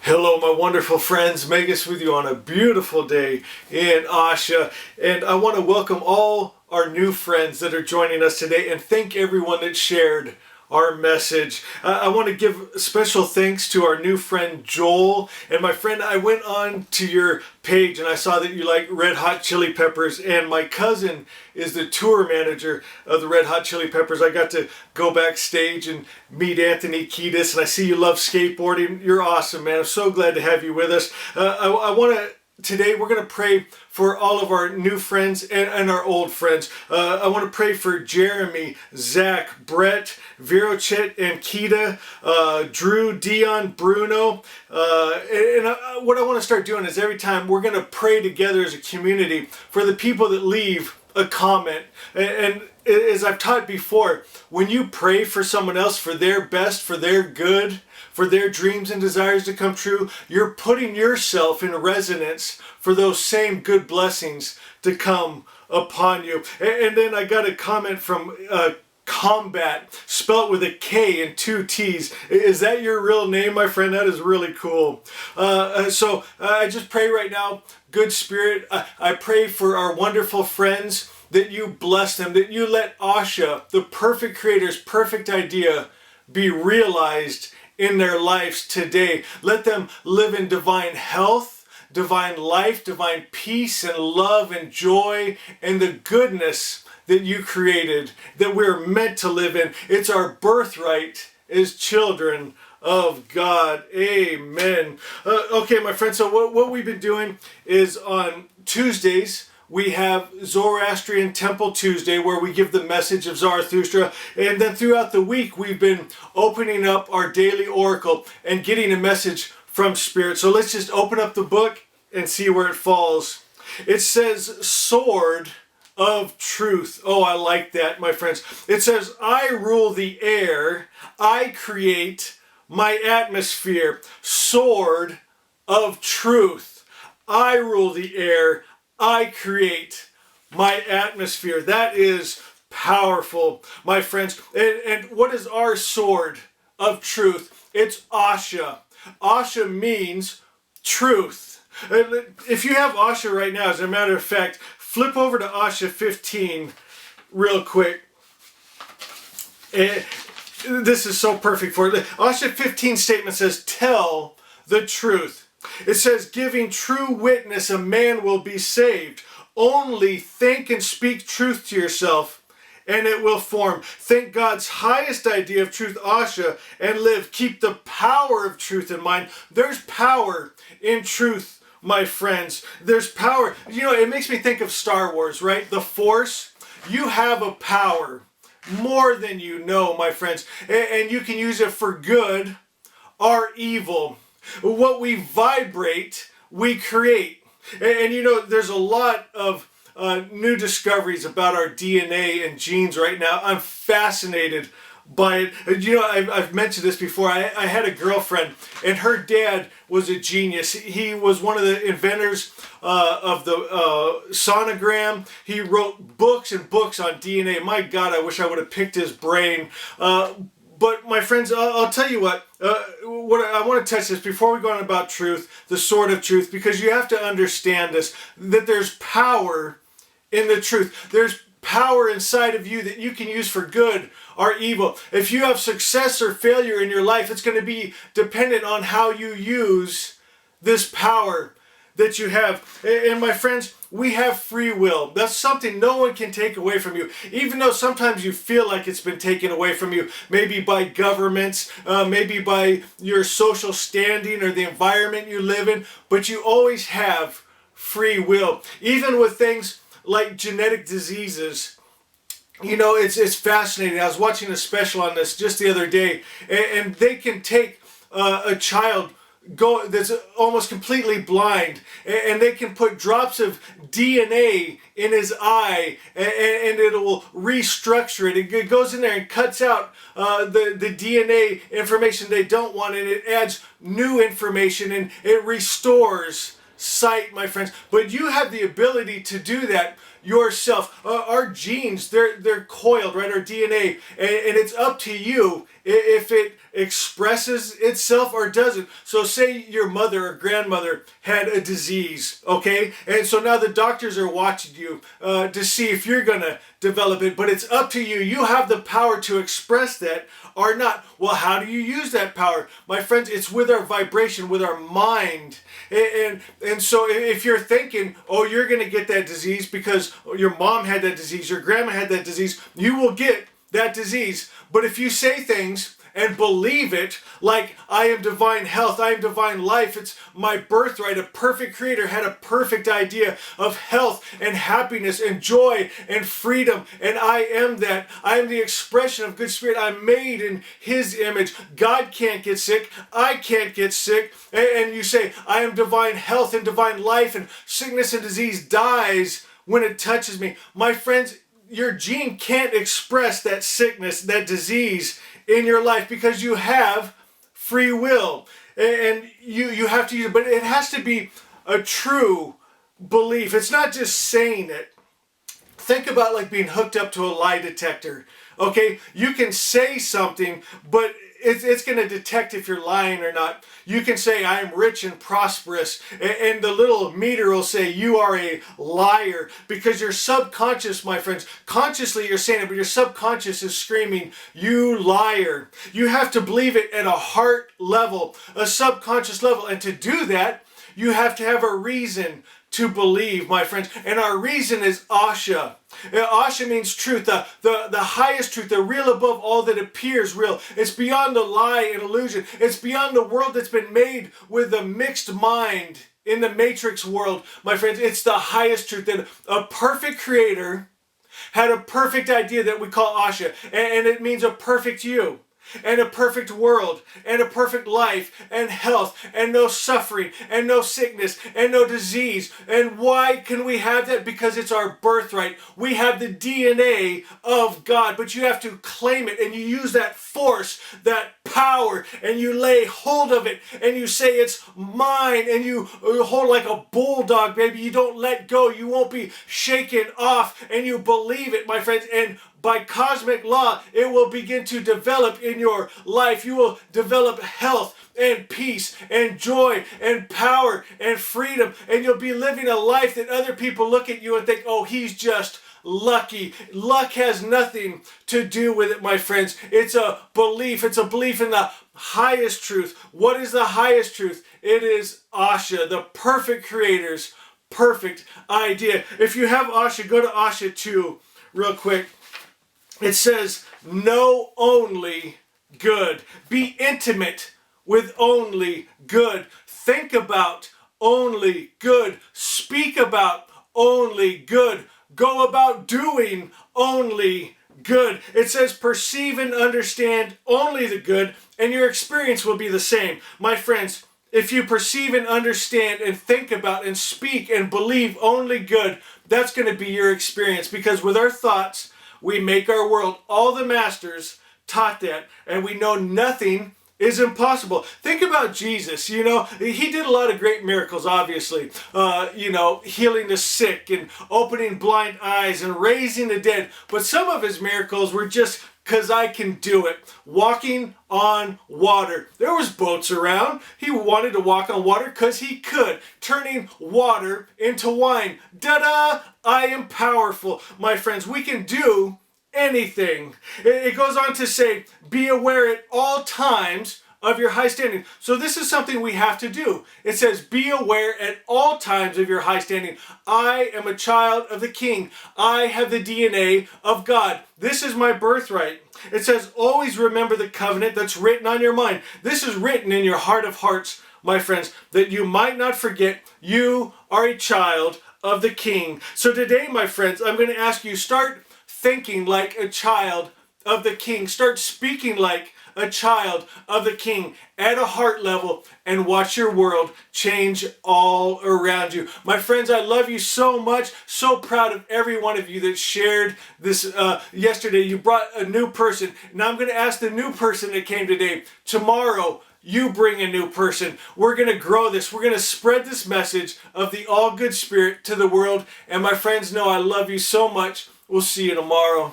Hello, my wonderful friends. Magus with you on a beautiful day in Asha. And I want to welcome all our new friends that are joining us today and thank everyone that shared our message. I want to give special thanks to our new friend Joel. And my friend, I went on to your page and I saw that you like Red Hot Chili Peppers, and my cousin is the tour manager of the Red Hot Chili Peppers. I got to go backstage and meet Anthony Kiedis, and I see you love skateboarding. You're awesome, man. I'm so glad to have you with us. I want to Today we're going to pray for all of our new friends and our old friends. I want to pray for Jeremy, Zach, Brett, Virochet, and Kita, Drew, Dion, Bruno. What I want to start doing is every time we're going to pray together as a community for the people that leave a comment. And as I've taught before, when you pray for someone else for their best, for their good, for their dreams and desires to come true, you're putting yourself in resonance for those same good blessings to come upon you. And then I got a comment from Combat, spelled with a K and two T's. Is that your real name, my friend? That is really cool. So I just pray right now, good spirit. I pray for our wonderful friends, that you bless them, that you let Asha, the perfect creator's perfect idea, be realized in their lives today. Let them live in divine health, divine life, divine peace and love and joy and the goodness that you created, that we're meant to live in. It's our birthright as children of God. Amen. Okay, my friends, so what we've been doing is on Tuesdays, we have Zoroastrian Temple Tuesday, where we give the message of Zarathustra. And then throughout the week, we've been opening up our daily oracle and getting a message from Spirit. So let's just open up the book and see where it falls. It says, Sword of Truth. Oh, I like that, my friends. It says, I rule the air. I create my atmosphere. Sword of Truth. I rule the air. I create my atmosphere. That is powerful, my friends. And what is our sword of truth? It's Asha. Asha means truth. If you have Asha right now, as a matter of fact, flip over to Asha 15 real quick. This is so perfect for it. Asha 15 statement says, tell the truth. It says, giving true witness, a man will be saved. Only think and speak truth to yourself, and it will form. Think God's highest idea of truth, Asha, and live. Keep the power of truth in mind. There's power in truth, my friends. There's power. You know, it makes me think of Star Wars, right? The Force. You have a power more than you know, my friends. And you can use it for good or evil. What we vibrate, we create. And you know, there's a lot of new discoveries about our DNA and genes right now. I'm fascinated by it. You know, I've mentioned this before. I had a girlfriend, and her dad was a genius. He was one of the inventors of the sonogram. He wrote books and books on DNA. My God, I wish I would have picked his brain. But my friends, I'll tell you what I want to touch this before we go on about truth, the sword of truth, because you have to understand this, that there's power in the truth. There's power inside of you that you can use for good or evil. If you have success or failure in your life, it's going to be dependent on how you use this power that you have. And my friends, we have free will. That's something no one can take away from you. Even though sometimes you feel like it's been taken away from you, maybe by governments, maybe by your social standing or the environment you live in, but you always have free will. Even with things like genetic diseases, you know, it's fascinating. I was watching a special on this just the other day, and they can take a child that's almost completely blind, and they can put drops of DNA in his eye, and it will restructure it. It goes in there and cuts out the DNA information they don't want, and it adds new information, and it restores sight, my friends. But you have the ability to do that. yourself. Our genes, they're coiled, right? Our DNA, and it's up to you if it expresses itself or doesn't. So say your mother or grandmother had a disease, okay? And so now the doctors are watching you to see if you're going to develop it, but it's up to you. You have the power to express that or not. Well, how do you use that power? My friends, it's with our vibration, with our mind. And so if you're thinking, oh, you're going to get that disease because your mom had that disease, your grandma had that disease, you will get that disease. But if you say things and believe it, like I am divine health, I am divine life, it's my birthright, a perfect creator had a perfect idea of health and happiness and joy and freedom, and I am that. I am the expression of good spirit. I'm made in his image. God can't get sick. I can't get sick. And you say, I am divine health and divine life, and sickness and disease dies when it touches me. My friends, your gene can't express that sickness, that disease in your life because you have free will, and you have to use it, but it has to be a true belief. It's not just saying it. Think about like being hooked up to a lie detector. Okay, you can say something, but it's going to detect if you're lying or not. You can say, I am rich and prosperous, and the little meter will say, you are a liar, because your subconscious, my friends, consciously you're saying it, but your subconscious is screaming, you liar. You have to believe it at a heart level, a subconscious level, and to do that, you have to have a reason to believe, my friends. And our reason is Asha. Asha means truth, the highest truth, the real above all that appears real. It's beyond the lie and illusion. It's beyond the world that's been made with a mixed mind in the matrix world, my friends. It's the highest truth, that a perfect creator had a perfect idea that we call Asha, and it means a perfect you, and a perfect world, and a perfect life, and health, and no suffering, and no sickness, and no disease. And why can we have that? Because it's our birthright. We have the DNA of God, but you have to claim it, and you use that force, that power, and you lay hold of it, and you say it's mine, and you hold like a bulldog, baby. You don't let go. You won't be shaken off, and you believe it, my friends. And by cosmic law, it will begin to develop in your life. You will develop health and peace and joy and power and freedom. And you'll be living a life that other people look at you and think, oh, he's just lucky. Luck has nothing to do with it, my friends. It's a belief. It's a belief in the highest truth. What is the highest truth? It is Asha, the perfect creator's perfect idea. If you have Asha, go to Asha 2 real quick. It says, know only good. Be intimate with only good. Think about only good. Speak about only good. Go about doing only good. It says, perceive and understand only the good, and your experience will be the same. My friends, if you perceive and understand and think about and speak and believe only good, that's going to be your experience, because with our thoughts, we make our world. All the masters taught that, and we know nothing is impossible. Think about Jesus. You know, he did a lot of great miracles, obviously. Healing the sick and opening blind eyes and raising the dead. But some of his miracles were just because I can do it. Walking on water. There was boats around. He wanted to walk on water because he could. Turning water into wine. Da-da! I am powerful. My friends, we can do anything. It goes on to say, be aware at all times of your high standing. So this is something we have to do. It says, be aware at all times of your high standing. I am a child of the King. I have the DNA of God. This is my birthright. It says, always remember the covenant that's written on your mind. This is written in your heart of hearts, my friends, that you might not forget you are a child of the King. So today, my friends, I'm going to ask you, start thinking like a child of the King. Start speaking like a child of the King at a heart level, and watch your world change all around you. My friends, I love you so much. So proud of every one of you that shared this yesterday. You brought a new person. Now I'm going to ask the new person that came today. Tomorrow, you bring a new person. We're going to grow this. We're going to spread this message of the all good spirit to the world. And my friends know I love you so much. We'll see you tomorrow.